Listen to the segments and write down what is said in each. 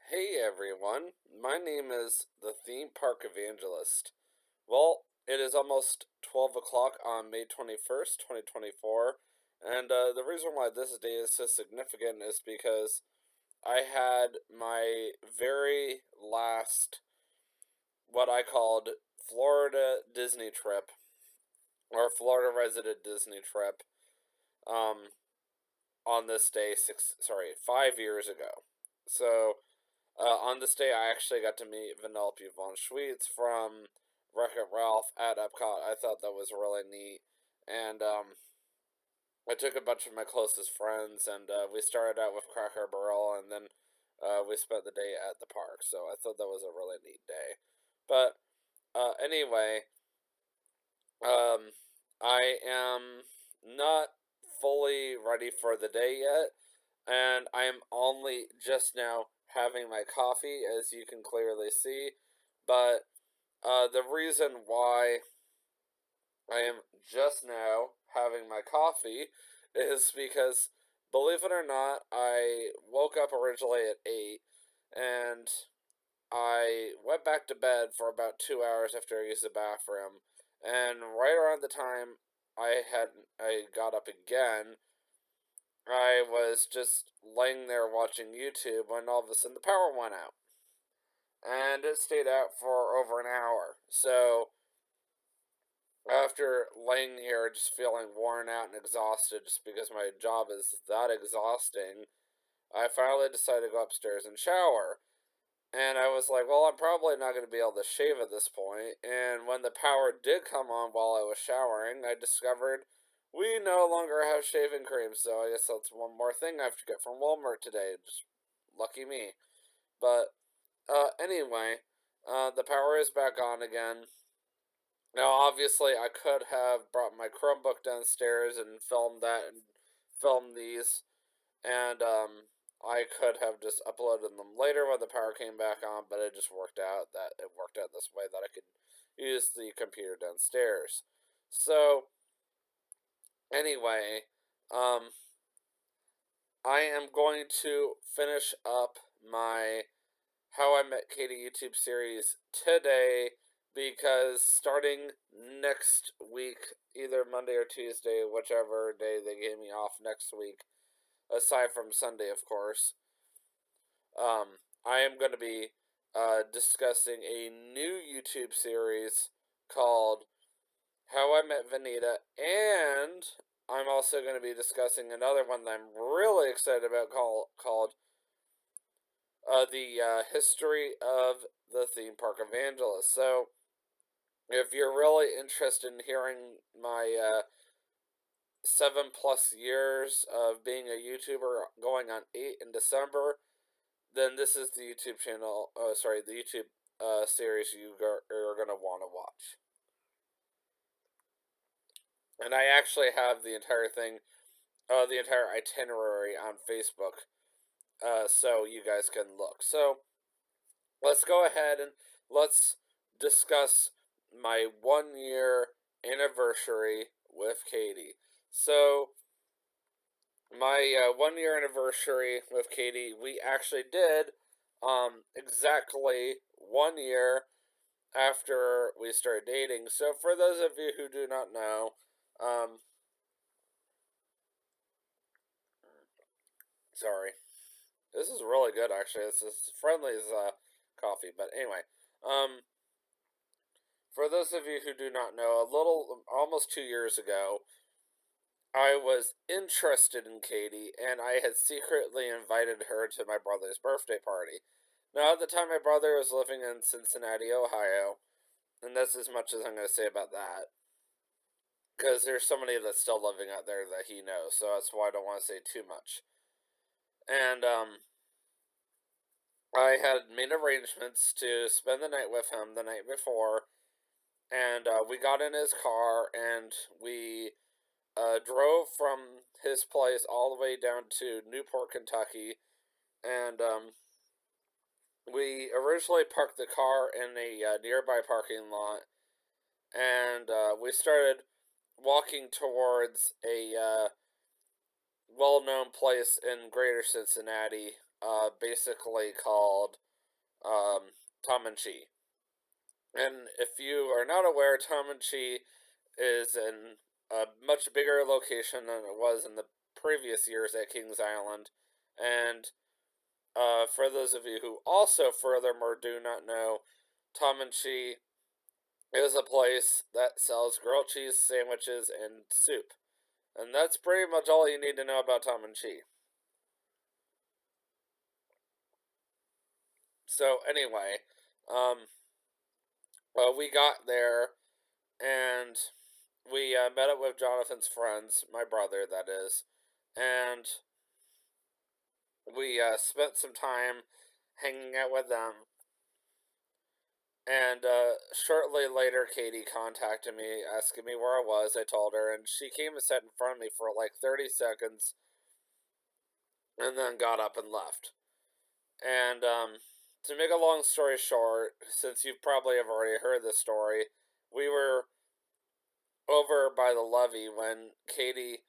Hey everyone, my name is the Theme Park Evangelist. Well, it is almost 12 o'clock on May 21st, 2024, and the reason why this day is so significant is because I had my very last, what I called Florida Disney trip, or Florida resident Disney trip, um, on this day, 5 years ago. So, on this day, I actually got to meet Vanellope von Schweetz from Wreck-It Ralph at Epcot. I thought that was really neat. And I took a bunch of my closest friends, and we started out with Cracker Barrel, and then we spent the day at the park. So I thought that was a really neat day. But anyway, um, I am not fully ready for the day yet, and I am only just now having my coffee, as you can clearly see. But the reason why I am just now having my coffee is because, believe it or not, I woke up originally at 8 and I went back to bed for about 2 hours after I used the bathroom. And right around the time I got up again, I was just laying there watching YouTube when all of a sudden the power went out. And it stayed out for over an hour. So, after laying here just feeling worn out and exhausted just because my job is that exhausting, I finally decided to go upstairs and shower. And I was like, well, I'm probably not going to be able to shave at this point. And when the power did come on while I was showering, I discovered we no longer have shaving cream. So I guess that's one more thing I have to get from Walmart today. Just lucky me. But anyway, the power is back on again. Now, obviously, I could have brought my Chromebook downstairs and filmed that and filmed these, and I could have just uploaded them later when the power came back on, but it just worked out that it worked out this way that I could use the computer downstairs. So, anyway, um, I am going to finish up my How I Met Katie YouTube series today because starting next week, either Monday or Tuesday, whichever day they gave me off next week, aside from Sunday, of course, I am going to be discussing a new YouTube series called How I Met Vanita, and I'm also going to be discussing another one that I'm really excited about called the history of the theme park evangelist. So, if you're really interested in hearing my 7 plus years of being a YouTuber, going on 8 in December, then this is the YouTube channel. The YouTube series are gonna want to watch. And I actually have the entire thing, the entire itinerary on Facebook, so you guys can look. So let's go ahead and let's discuss my 1 year anniversary with Katie. So, my 1 year anniversary with Katie, we actually did exactly 1 year after we started dating. So, for those of you who do not know, um, sorry, this is really good actually. It's as friendly as coffee, but anyway, um, for those of you who do not know, almost 2 years ago, I was interested in Katie, and I had secretly invited her to my brother's birthday party. Now, at the time, my brother was living in Cincinnati, Ohio, and that's as much as I'm going to say about that. Because there's somebody that's still living out there that he knows, so that's why I don't want to say too much. And, I had made arrangements to spend the night with him the night before, and we got in his car, and we drove from his place all the way down to Newport, Kentucky, and we originally parked the car in a nearby parking lot, and we started walking towards a well-known place in Greater Cincinnati basically called Tamanchi. And if you are not aware, Tamanchi is in a much bigger location than it was in the previous years at Kings Island. And for those of you who also furthermore do not know, Tamanchi is a place that sells grilled cheese sandwiches and soup. And that's pretty much all you need to know about Tamanchi. So anyway, um, we got there and we met up with Jonathan's friends, my brother, that is, and we spent some time hanging out with them. And shortly later, Katie contacted me, asking me where I was. I told her, and she came and sat in front of me for like 30 seconds, and then got up and left. And to make a long story short, since you probably have already heard this story, we were over by the levee when Katie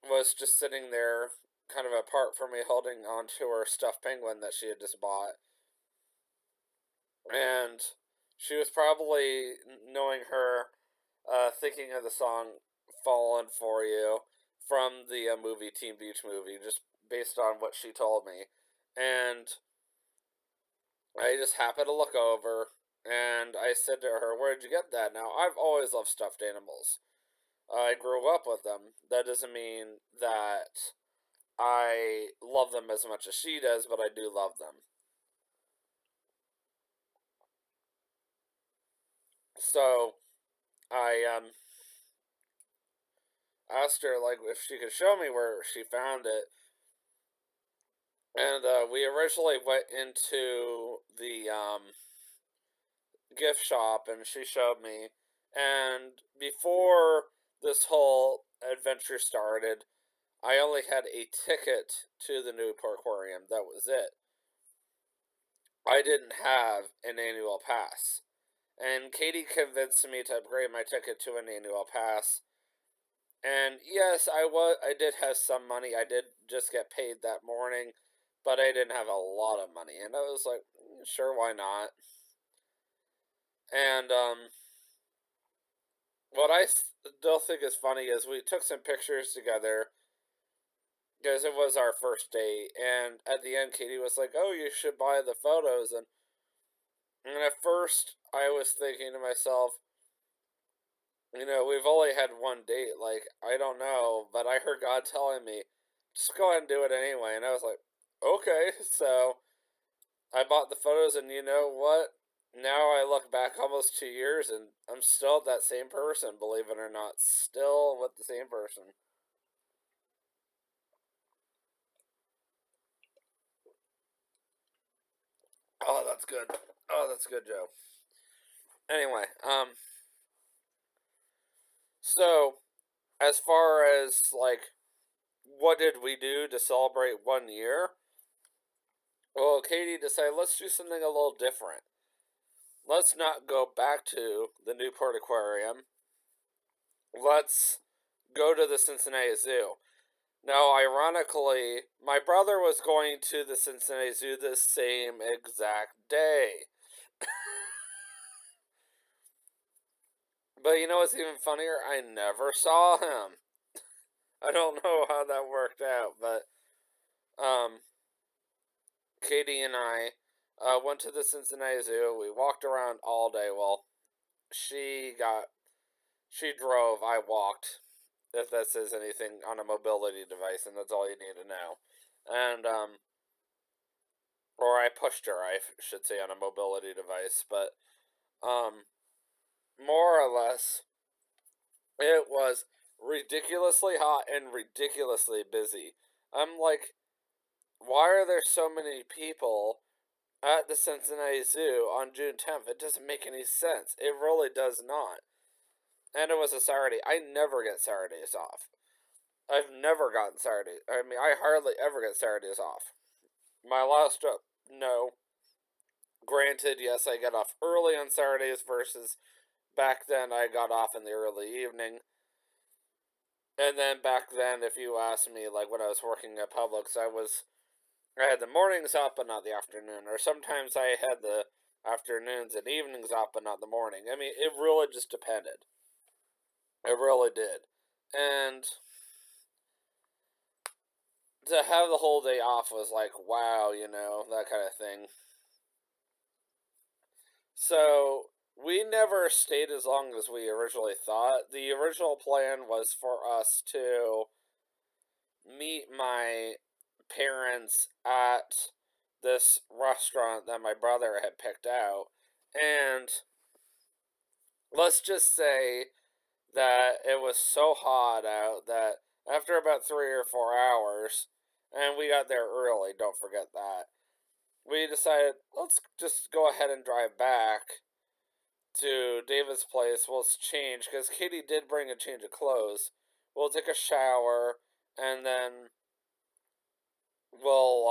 was just sitting there, kind of apart from me, holding onto her stuffed penguin that she had just bought. And she was probably, knowing her, thinking of the song Fallen For You from the movie Teen Beach Movie, just based on what she told me. And I just happened to look over and I said to her, "Where did you get that?" Now, I've always loved stuffed animals. I grew up with them. That doesn't mean that I love them as much as she does, but I do love them. So I asked her like if she could show me where she found it, and we originally went into the gift shop, and she showed me. And before this whole adventure started, I only had a ticket to the Newport Aquarium. That was it. I didn't have an annual pass. And Katie convinced me to upgrade my ticket to an annual pass. And yes, I did have some money. I did just get paid that morning, but I didn't have a lot of money. And I was like, sure, why not? And what I still think is funny is we took some pictures together because it was our first date. And at the end, Katie was like, "Oh, you should buy the photos." And at first, I was thinking to myself, we've only had one date. Like, I don't know, but I heard God telling me, just go ahead and do it anyway. And I was like, okay. So I bought the photos, and you know what? Now I look back almost 2 years, and I'm still that same person, believe it or not. Still with the same person. Oh, that's good. Oh, that's good, Joe. Anyway, so as far as like what did we do to celebrate 1 year? Well, Katie decided let's do something a little different. Let's not go back to the Newport Aquarium. Let's go to the Cincinnati Zoo. Now, ironically, my brother was going to the Cincinnati Zoo the same exact day. But you know what's even funnier? I never saw him. I don't know how that worked out, but um, Katie and I went to the Cincinnati Zoo. We walked around all day. Well, she drove. I walked. If that says anything on a mobility device, and that's all you need to know. And or I pushed her, I should say, on a mobility device. But um, more or less, it was ridiculously hot and ridiculously busy. I'm like, why are there so many people at the Cincinnati Zoo on June 10th? It doesn't make any sense. It really does not. And it was a Saturday. I never get Saturdays off. I've never gotten Saturdays. I mean, I hardly ever get Saturdays off. My last job, no. Granted, yes, I get off early on Saturdays versus back then I got off in the early evening. And then back then, if you ask me, like when I was working at Publix, I was I had the mornings off, but not the afternoon. Or sometimes I had the afternoons and evenings off, but not the morning. I mean, it really just depended. It really did. And to have the whole day off was like, wow, that kind of thing. So we never stayed as long as we originally thought. The original plan was for us to meet my parents at this restaurant that my brother had picked out. And let's just say that it was so hot out that after about 3 or 4 hours, and we got there early, don't forget that, we decided let's just go ahead and drive back to David's place. We'll change because Katie did bring a change of clothes. We'll take a shower and then we'll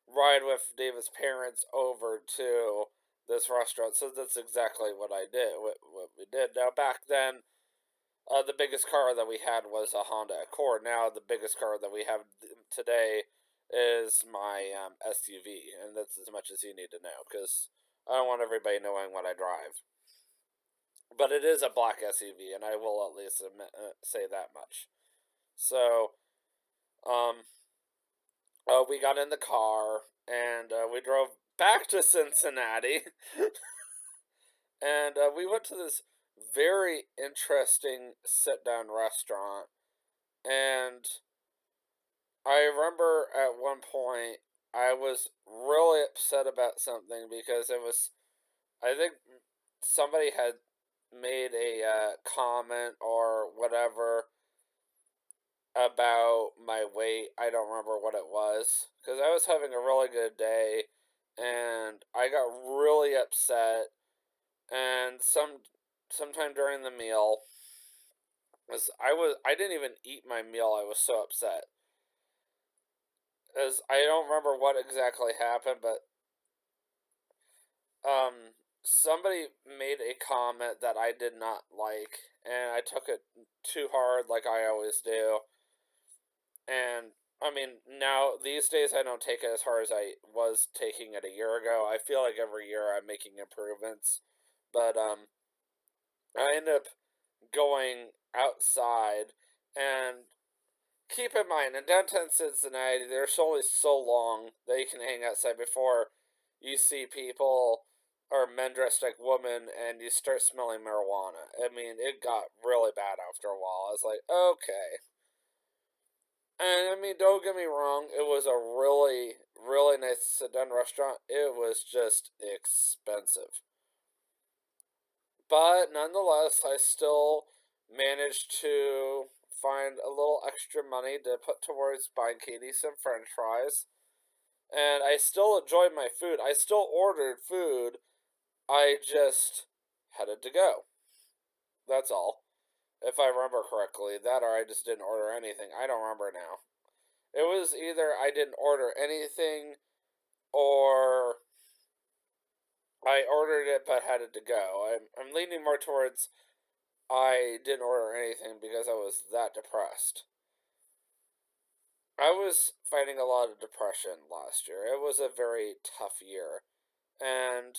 ride with David's parents over to this restaurant. So that's exactly what I did. What we did. Now back then, the biggest car that we had was a Honda Accord. Now the biggest car that we have today is my SUV, and that's as much as you need to know because I don't want everybody knowing what I drive. But it is a black SUV, and I will at least say that much. So, um, we got in the car and we drove back to Cincinnati, and we went to this very interesting sit-down restaurant. And I remember at one point I was really upset about something because it was, I think somebody had made a comment or whatever about my weight. I don't remember what it was because I was having a really good day and I got really upset. And sometime during the meal, I didn't even eat my meal. I was so upset. As I don't remember what exactly happened, but somebody made a comment that I did not like, and I took it too hard, like I always do. And I mean, now these days I don't take it as hard as I was taking it a year ago. I feel like every year I'm making improvements, but I end up going outside and keep in mind, in downtown Cincinnati, there's only so long that you can hang outside before you see people or men dressed like women and you start smelling marijuana. I mean, it got really bad after a while. I was like, okay. And I mean, don't get me wrong, it was a really, really nice sit down restaurant. It was just expensive. But nonetheless, I still managed to find a little extra money to put towards buying Katie some french fries. And I still enjoyed my food. I still ordered food. I just had it to go. That's all. If I remember correctly. That or I just didn't order anything. I don't remember now. It was either I didn't order anything or I ordered it but had it to go. I'm leaning more towards I didn't order anything because I was that depressed. I was fighting a lot of depression last year. It was a very tough year. And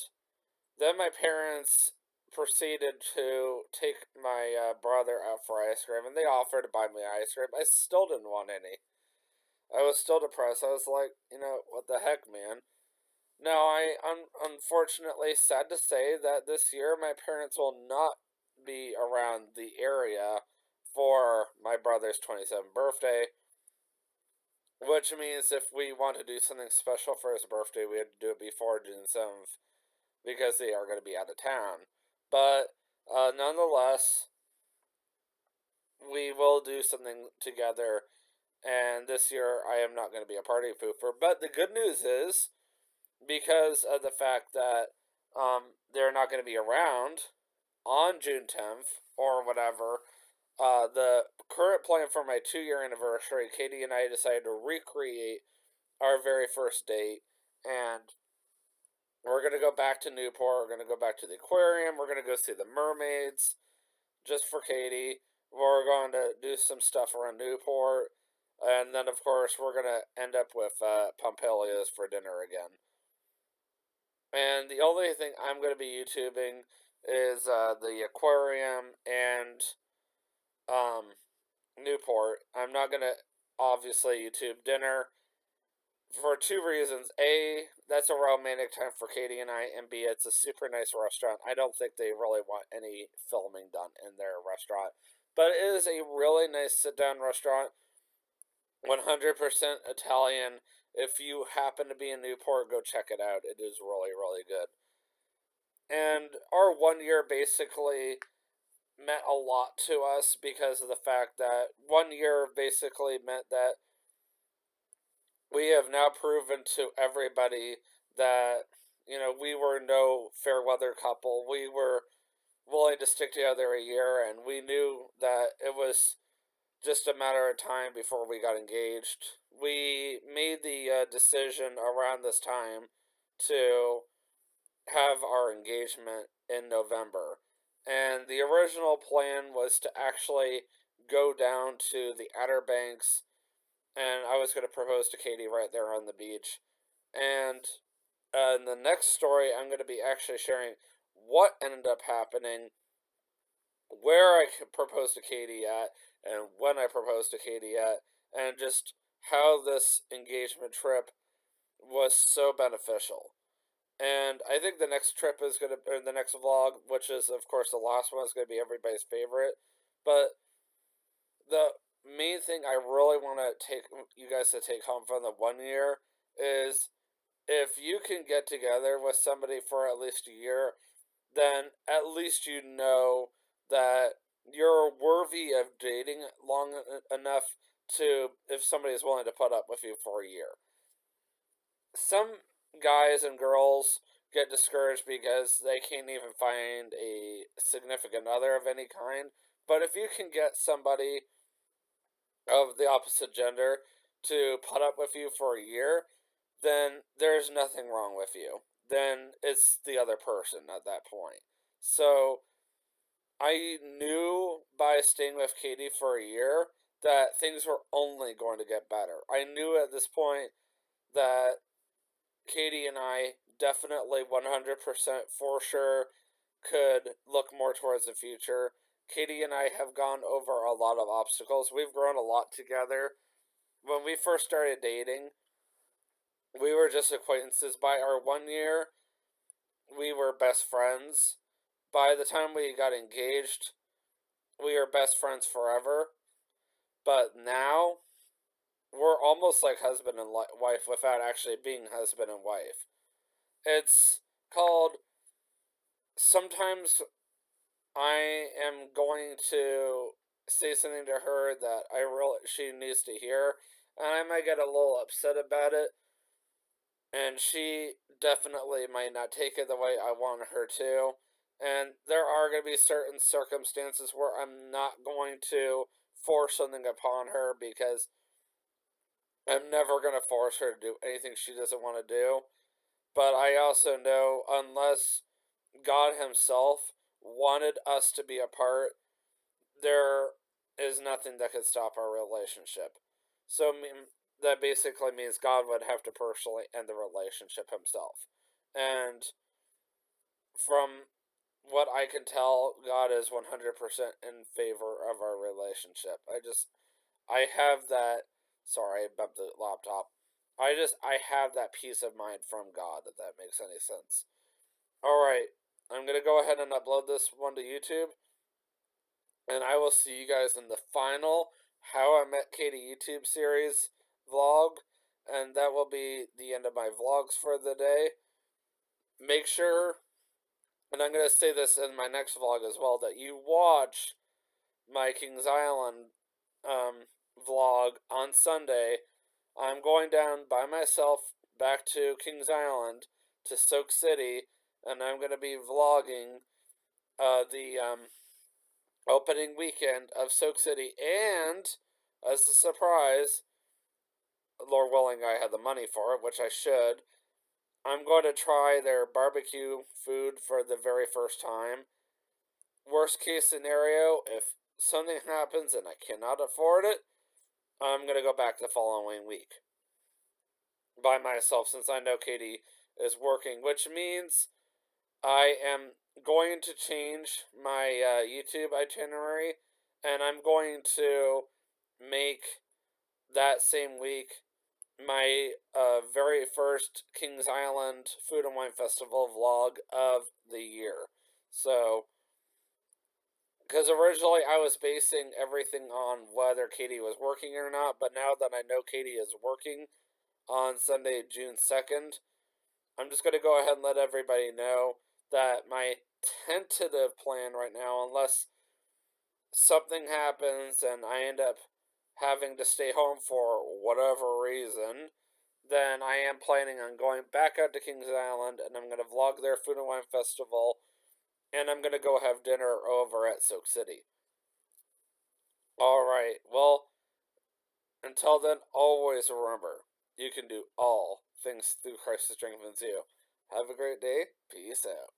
then my parents proceeded to take my brother out for ice cream, and they offered to buy me ice cream. I still didn't want any. I was still depressed. I was like, what the heck, man? Now, unfortunately sad to say that this year my parents will not be around the area for my brother's 27th birthday, which means if we want to do something special for his birthday, we have to do it before June 7th because they are going to be out of town. But nonetheless, we will do something together, and this year I am not going to be a party pooper. But the good news is, because of the fact that they're not going to be around on June 10th or whatever, the current plan for my 2 year anniversary, Katie and I decided to recreate our very first date, and we're going to go back to Newport. We're going to go back to the aquarium. We're going to go see the mermaids just for Katie. We're going to do some stuff around Newport. And then, of course, we're going to end up with Pompilia's for dinner again. And the only thing I'm going to be YouTubing is the aquarium and um, Newport. I'm not going to obviously YouTube dinner for two reasons. A, that's a romantic time for Katie and I, and B, it's a super nice restaurant. I don't think they really want any filming done in their restaurant. But it is a really nice sit down restaurant, 100% Italian. If you happen to be in Newport, go check it out. It is really, really good. And our 1 year basically meant a lot to us because of the fact that 1 year basically meant that we have now proven to everybody that, we were no fair weather couple. We were willing to stick together a year, and we knew that it was just a matter of time before we got engaged. We made the decision around this time to have our engagement in November. And the original plan was to actually go down to the Outer Banks, and I was going to propose to Katie right there on the beach. And in the next story, I'm going to be actually sharing what ended up happening, where I proposed to Katie at, and when I proposed to Katie at, and just how this engagement trip was so beneficial. And I think the next trip is going to, or the next vlog, which is, of course, the last one, is going to be everybody's favorite. But the main thing I really want to take you guys to take home from the 1 year is if you can get together with somebody for at least a year, then at least you know that you're worthy of dating long enough to, if somebody is willing to put up with you for a year. Some guys and girls get discouraged because they can't even find a significant other of any kind. But if you can get somebody of the opposite gender to put up with you for a year, then there's nothing wrong with you. Then it's the other person at that point. So I knew by staying with Katie for a year that things were only going to get better. I knew at this point that Katie and I definitely 100% for sure could look more towards the future. Katie and I have gone over a lot of obstacles. We've grown a lot together. When we first started dating, we were just acquaintances. By our 1 year, we were best friends. By the time we got engaged, we are best friends forever. But now, we're almost like husband and wife without actually being husband and wife. It's called Sometimes I am going to say something to her that she needs to hear, and I might get a little upset about it, and she definitely might not take it the way I want her to. And there are going to be certain circumstances where I'm not going to force something upon her because I'm never going to force her to do anything she doesn't want to do. But I also know unless God Himself wanted us to be apart, there is nothing that could stop our relationship. So that basically means God would have to personally end the relationship Himself. And from what I can tell, God is 100% in favor of our relationship. I have that. Sorry, I bumped the laptop. I have that peace of mind from God, if that makes any sense. Alright, I'm going to go ahead and upload this one to YouTube, and I will see you guys in the final How I Met Katie YouTube series vlog, and that will be the end of my vlogs for the day. Make sure, and I'm going to say this in my next vlog as well, that you watch my Kings Island vlog on Sunday. I'm going down by myself back to Kings Island to Soak City, and I'm going to be vlogging the opening weekend of Soak City, and as a surprise, Lord willing I had the money for it, which I should, I'm going to try their barbecue food for the very first time. Worst case scenario, if something happens and I cannot afford it, I'm going to go back the following week by myself since I know Katie is working, which means I am going to change my YouTube itinerary, and I'm going to make that same week my very first Kings Island Food and Wine Festival vlog of the year. So, because originally I was basing everything on whether Katie was working or not, but now that I know Katie is working on Sunday, June 2nd, I'm just going to go ahead and let everybody know that my tentative plan right now, unless something happens and I end up having to stay home for whatever reason, then I am planning on going back out to Kings Island and I'm going to vlog their Food and Wine Festival, and I'm going to go have dinner over at Soak City. Alright, well, until then, always remember, you can do all things through Christ who strengthens you. Have a great day. Peace out.